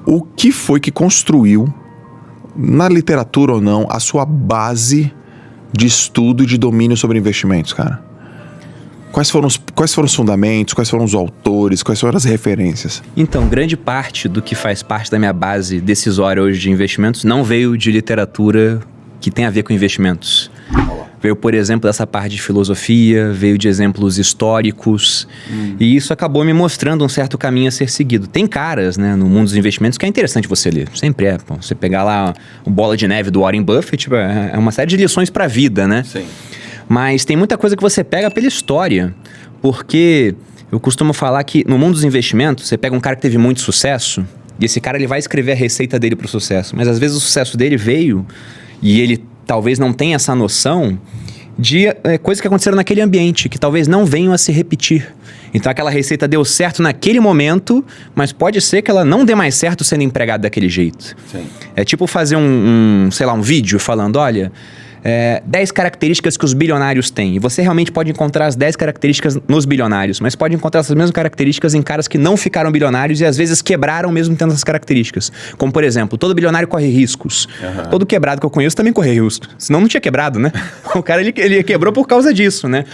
O que foi que construiu, na literatura ou não, a sua base de estudo e de domínio sobre investimentos, cara? Quais foram os fundamentos, quais foram os autores, quais foram as referências? Então, grande parte do que faz parte da minha base decisória hoje de investimentos não veio de literatura que tem a ver com investimentos. Veio, por exemplo, dessa parte de filosofia, veio de exemplos históricos. E isso acabou me mostrando um certo caminho a ser seguido. Tem caras, né, no mundo dos investimentos que é interessante você ler. Sempre é. Pô, você pegar lá o Bola de Neve do Warren Buffett, tipo, é uma série de lições pra vida, né? Sim. Mas tem muita coisa que você pega pela história. Porque eu costumo falar que no mundo dos investimentos, você pega um cara que teve muito sucesso, e esse cara ele vai escrever a receita dele pro sucesso. Mas às vezes o sucesso dele veio, e ele talvez não tenha essa noção de coisas que aconteceram naquele ambiente, que talvez não venham a se repetir. Então aquela receita deu certo naquele momento, mas pode ser que ela não dê mais certo sendo empregada daquele jeito. Sim. É tipo fazer sei lá, um vídeo falando, olha, 10 características que os bilionários têm. E você realmente pode encontrar as 10 características nos bilionários, mas pode encontrar essas mesmas características em caras que não ficaram bilionários e às vezes quebraram mesmo tendo essas características. Como, por exemplo, todo bilionário corre riscos. Uhum. Todo quebrado que eu conheço também corre riscos. Senão não tinha quebrado, né? O cara, ele quebrou por causa disso, né?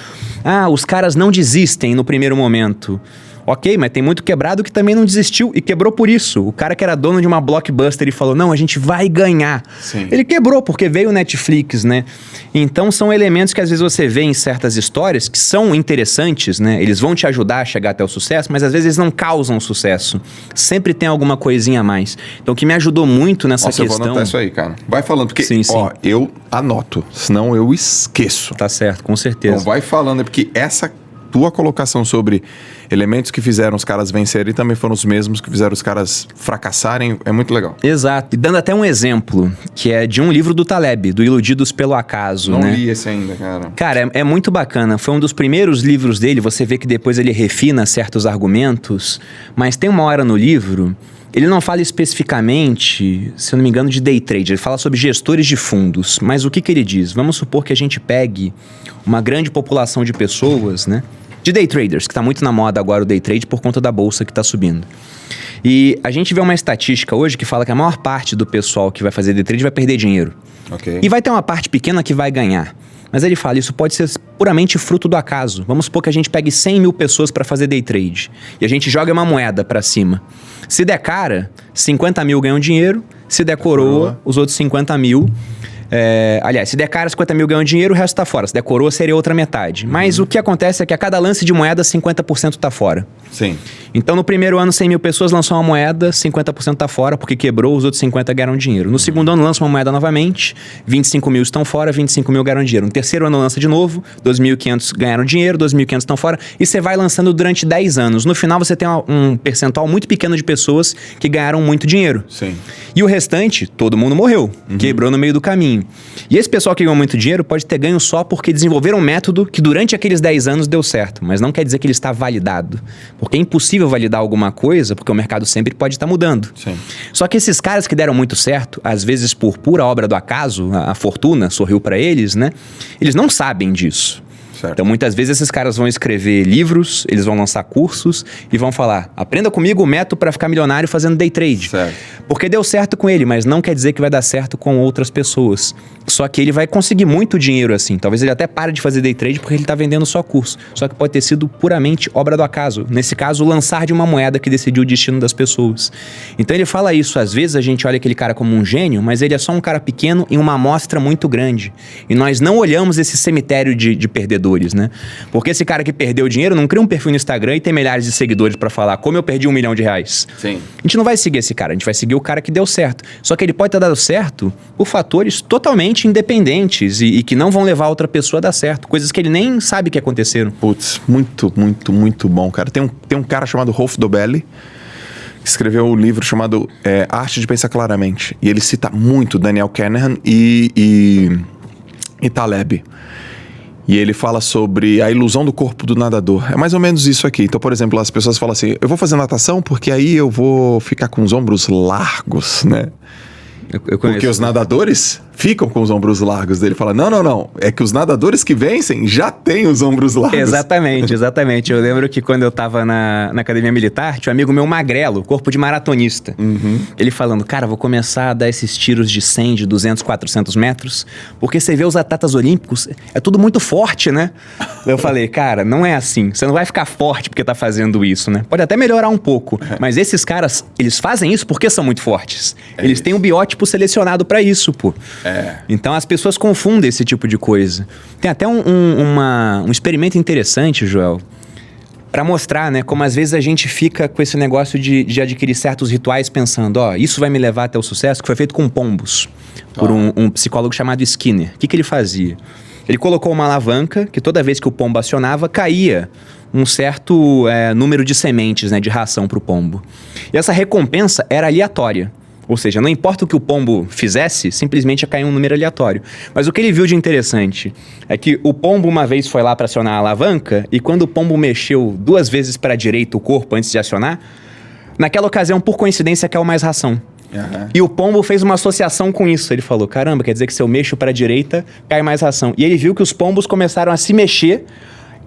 Os caras não desistem no primeiro momento. Ok, mas tem muito quebrado que também não desistiu e quebrou por isso. O cara que era dono de uma blockbuster e falou, não, a gente vai ganhar. Sim. Ele quebrou porque veio o Netflix, né? Então são elementos que às vezes você vê em certas histórias que são interessantes, né? Eles vão te ajudar a chegar até o sucesso, mas às vezes eles não causam sucesso. Sempre tem alguma coisinha a mais. Então o que me ajudou muito nessa questão... Eu vou anotar isso aí, cara. Vai falando, porque sim. Eu anoto, senão eu esqueço. Tá certo, com certeza. Então vai falando, porque essa tua colocação sobre elementos que fizeram os caras vencerem também foram os mesmos que fizeram os caras fracassarem, é muito legal. Exato. E dando até um exemplo, que é de um livro do Taleb, do Iludidos pelo Acaso, Não né? li esse ainda, cara. Cara, é muito bacana. Foi um dos primeiros livros dele, você vê que depois ele refina certos argumentos, mas tem uma hora no livro... Ele não fala especificamente, se eu não me engano, de day trade. Ele fala sobre gestores de fundos. Mas o que ele diz? Vamos supor que a gente pegue uma grande população de pessoas, né? De day traders, que está muito na moda agora o day trade por conta da bolsa que está subindo. E a gente vê uma estatística hoje que fala que a maior parte do pessoal que vai fazer day trade vai perder dinheiro. Okay. E vai ter uma parte pequena que vai ganhar. Mas ele fala, isso pode ser puramente fruto do acaso. Vamos supor que a gente pegue 100 mil pessoas para fazer day trade. E a gente joga uma moeda para cima. Se der cara, 50 mil ganham dinheiro. Se der coroa, os outros 50 mil... aliás, se der cara, 50 mil ganham dinheiro, o resto tá fora. Se der coroa, seria outra metade. Mas o que acontece é que a cada lance de moeda, 50% tá fora. Sim. Então, no primeiro ano, 100 mil pessoas lançam uma moeda, 50% tá fora, porque quebrou, os outros 50 ganharam dinheiro. No segundo ano, lança uma moeda novamente, 25 mil estão fora, 25 mil ganharam dinheiro. No terceiro ano, lança de novo, 2.500 ganharam dinheiro, 2.500 estão fora, e você vai lançando durante 10 anos. No final, você tem um percentual muito pequeno de pessoas que ganharam muito dinheiro. Sim. E o restante, todo mundo morreu, quebrou no meio do caminho. E esse pessoal que ganhou muito dinheiro pode ter ganho só porque desenvolveram um método que durante aqueles 10 anos deu certo, mas não quer dizer que ele está validado. Porque é impossível validar alguma coisa, porque o mercado sempre pode estar mudando. Sim. Só que esses caras que deram muito certo, às vezes por pura obra do acaso, a fortuna sorriu para eles, né? Eles não sabem disso. Certo. Então, muitas vezes, esses caras vão escrever livros, eles vão lançar cursos e vão falar, aprenda comigo o método para ficar milionário fazendo day trade. Certo. Porque deu certo com ele, mas não quer dizer que vai dar certo com outras pessoas. Só que ele vai conseguir muito dinheiro assim. Talvez ele até pare de fazer day trade porque ele está vendendo só curso. Só que pode ter sido puramente obra do acaso. Nesse caso, o lançar de uma moeda que decidiu o destino das pessoas. Então, ele fala isso. Às vezes, a gente olha aquele cara como um gênio, mas ele é só um cara pequeno em uma amostra muito grande. E nós não olhamos esse cemitério de perdedores. Né? Porque esse cara que perdeu dinheiro não cria um perfil no Instagram e tem milhares de seguidores pra falar como eu perdi R$1 milhão. Sim. A gente não vai seguir esse cara, a gente vai seguir o cara que deu certo. Só que ele pode ter dado certo por fatores totalmente independentes e que não vão levar outra pessoa a dar certo. Coisas que ele nem sabe que aconteceram. Putz, muito, muito, muito bom, cara. Tem um cara chamado Rolf Dobelli que escreveu um livro chamado Arte de Pensar Claramente. E ele cita muito Daniel Kahneman e Taleb. E ele fala sobre a ilusão do corpo do nadador. É mais ou menos isso aqui. Então, por exemplo, as pessoas falam assim, eu vou fazer natação porque aí eu vou ficar com os ombros largos, né? Eu conheço. Porque os nadadores ficam com os ombros largos. Ele fala, não. É que os nadadores que vencem já têm os ombros largos. Exatamente. Eu lembro que quando eu tava na academia militar, tinha um amigo meu magrelo, corpo de maratonista. Ele falando, cara, vou começar a dar esses tiros de 100, de 200, 400 metros, porque você vê os atletas olímpicos, é tudo muito forte, né? Eu falei, cara, não é assim. Você não vai ficar forte porque tá fazendo isso, né? Pode até melhorar um pouco, mas esses caras, eles fazem isso porque são muito fortes. Eles têm um biótipo selecionado pra isso, pô. Então as pessoas confundem esse tipo de coisa. Tem até um experimento interessante, Joel, pra mostrar, né, como às vezes a gente fica com esse negócio de adquirir certos rituais pensando, ó, isso vai me levar até o sucesso, que foi feito com pombos, por um psicólogo chamado Skinner. O que ele fazia? Ele colocou uma alavanca que toda vez que o pombo acionava, caía um certo número de sementes, né, de ração pro pombo. E essa recompensa era aleatória. Ou seja, não importa o que o pombo fizesse, simplesmente ia cair um número aleatório. Mas o que ele viu de interessante é que o pombo uma vez foi lá para acionar a alavanca e quando o pombo mexeu 2 vezes para a direita o corpo antes de acionar, naquela ocasião, por coincidência, caiu mais ração. E o pombo fez uma associação com isso. Ele falou, caramba, quer dizer que se eu mexo para a direita, cai mais ração. E ele viu que os pombos começaram a se mexer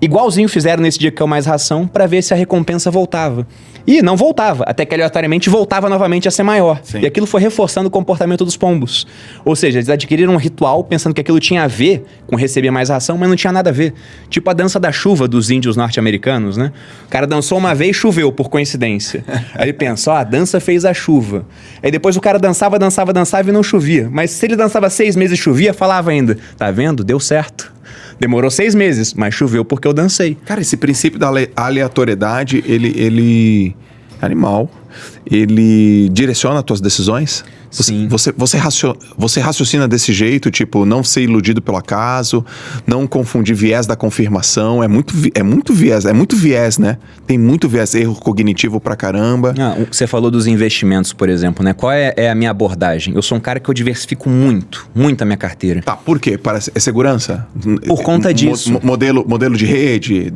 igualzinho fizeram nesse dia que caiu mais ração para ver se a recompensa voltava. E não voltava, até que aleatoriamente voltava novamente a ser maior. Sim. E aquilo foi reforçando o comportamento dos pombos. Ou seja, eles adquiriram um ritual pensando que aquilo tinha a ver com receber mais ração, mas não tinha nada a ver. Tipo a dança da chuva dos índios norte-americanos, né? O cara dançou uma vez e choveu, por coincidência. Aí ele pensa, a dança fez a chuva. Aí depois o cara dançava e não chovia. Mas se ele dançava 6 meses e chovia, falava ainda, tá vendo? Deu certo. Demorou 6 meses, mas choveu porque eu dancei. Cara, esse princípio da aleatoriedade, ele animal, ele direciona as tuas decisões? Sim. Você raciocina desse jeito, tipo, não ser iludido pelo acaso, não confundir viés da confirmação, é muito viés, né? Tem muito viés, erro cognitivo pra caramba. Você falou dos investimentos, por exemplo, né? Qual é a minha abordagem? Eu sou um cara que eu diversifico muito a minha carteira. Tá, por quê? É segurança? Por conta disso. Modelo de rede,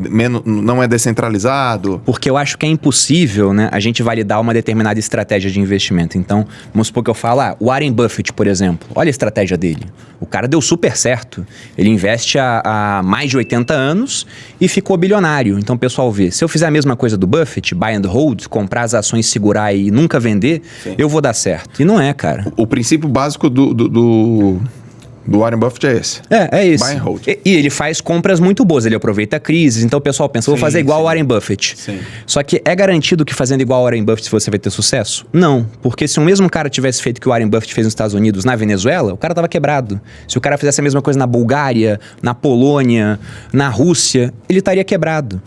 não é descentralizado? Porque eu acho que é impossível, né, a gente validar uma determinada estratégia de investimento. Então, vamos supor que eu falo, o Warren Buffett, por exemplo, olha a estratégia dele. O cara deu super certo. Ele investe há mais de 80 anos e ficou bilionário. Então o pessoal vê, se eu fizer a mesma coisa do Buffett, buy and hold, comprar as ações, segurar e nunca vender, sim, eu vou dar certo. E não é, cara. O princípio básico do Warren Buffett é esse. É isso. Buy and hold. E ele faz compras muito boas, ele aproveita crises, então o pessoal pensa, vou fazer igual o Warren Buffett. Sim. Só que é garantido que fazendo igual o Warren Buffett você vai ter sucesso? Não, porque se o mesmo cara tivesse feito o que o Warren Buffett fez nos Estados Unidos, na Venezuela, o cara tava quebrado. Se o cara fizesse a mesma coisa na Bulgária, na Polônia, na Rússia, ele estaria quebrado.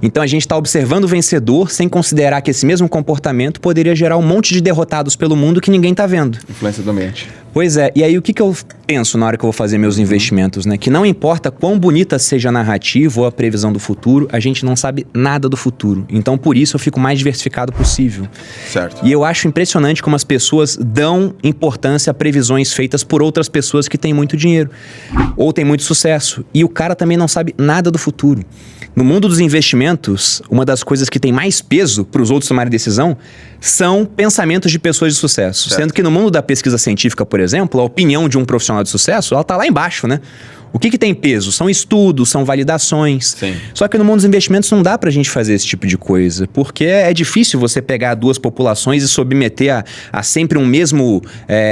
Então a gente está observando o vencedor sem considerar que esse mesmo comportamento poderia gerar um monte de derrotados pelo mundo que ninguém está vendo. Influência do ambiente. Pois é, e aí o que eu penso na hora que eu vou fazer meus investimentos, né? Que não importa quão bonita seja a narrativa ou a previsão do futuro, a gente não sabe nada do futuro. Então por isso eu fico mais diversificado possível. Certo. E eu acho impressionante como as pessoas dão importância a previsões feitas por outras pessoas que têm muito dinheiro ou têm muito sucesso. E o cara também não sabe nada do futuro. No mundo dos investimentos, uma das coisas que tem mais peso para os outros tomarem decisão são pensamentos de pessoas de sucesso. Certo. Sendo que no mundo da pesquisa científica, por exemplo, a opinião de um profissional de sucesso, ela está lá embaixo, né? O que tem peso? São estudos, são validações. Sim. Só que no mundo dos investimentos não dá pra gente fazer esse tipo de coisa, porque é difícil você pegar 2 populações e submeter a sempre um mesmo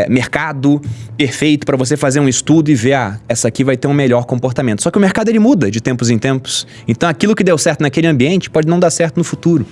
mercado perfeito para você fazer um estudo e ver, essa aqui vai ter um melhor comportamento. Só que o mercado ele muda de tempos em tempos. Então aquilo que deu certo naquele ambiente pode não dar certo no futuro.